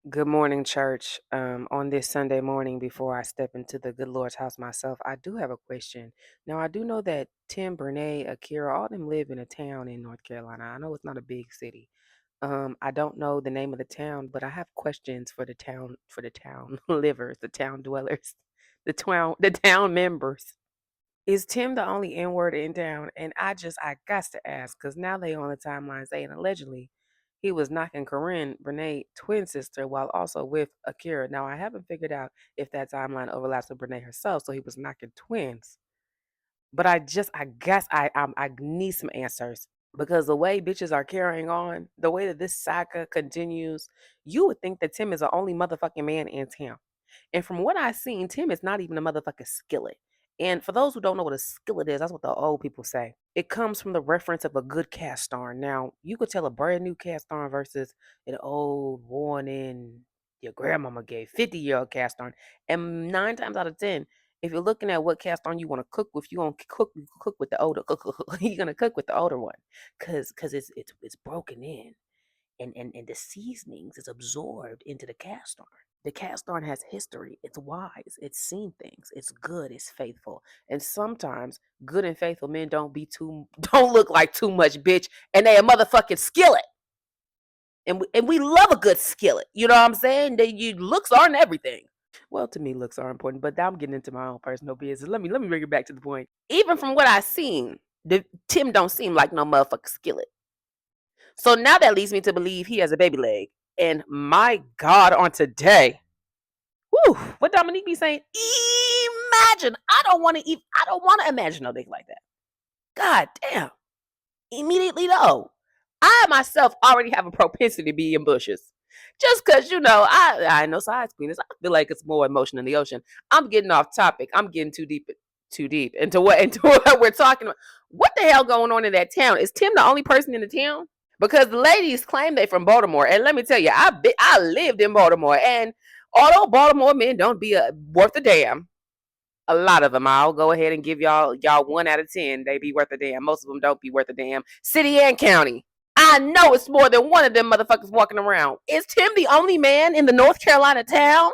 Good morning, church. On this Sunday morning, before I step into the good Lord's house myself, I do have a question. Now, I do know that Tim, Brene, Akira, all them live in a town in North Carolina. I know it's not a big city. I don't know the name of the town, but I have questions for the town livers, the town dwellers, the town members. Is Tim the only N word in town? And I got to ask because now they on the timeline saying allegedly he was knocking Corinne, Brene, twin sister, while also with Akira. Now I haven't figured out if that timeline overlaps with Brene herself, so he was knocking twins. But I guess I need some answers because the way bitches are carrying on, the way that this saga continues, you would think that Tim is the only motherfucking man in town. And from what I've seen, Tim is not even a motherfucking skillet. And for those who don't know what a skillet is, that's what the old people say. It comes from the reference of a good cast iron. Now, you could tell a brand new cast iron versus an old, worn in, your grandmama gave 50-year-old cast iron. And 9 times out of 10, if you're looking at what cast iron you want to cook with, you gonna cook with the older you're gonna cook with the older one. Cause it's broken in and the seasonings is absorbed into the cast iron. The cast iron has history. It's wise. It's seen things. It's good. It's faithful. And sometimes good and faithful men don't look like too much bitch, and they a motherfucking skillet. And we love a good skillet. You know what I'm saying? Looks aren't everything. Well, to me, looks are important, but I'm getting into my own personal business. Let me bring it back to the point. Even from what I seen, Tim don't seem like no motherfucking skillet. So now that leads me to believe he has a baby leg. And my God, on today, whew, what Dominique be saying? Imagine. I don't want to imagine no dick like that. God damn. Immediately though. I myself already have a propensity to be in bushes. Just cause I know size queen is. I feel like it's more emotion in the ocean. I'm getting off topic. I'm getting too deep into what we're talking about. What the hell going on in that town? Is Tim the only person in the town? Because the ladies claim they from Baltimore, and let me tell you, I lived in Baltimore, and although Baltimore men don't be worth a damn, a lot of them, I'll go ahead and give y'all 1 out of 10. They be worth a damn. Most of them don't be worth a damn. City and county. I know it's more than one of them motherfuckers walking around. Is Tim the only man in the North Carolina town?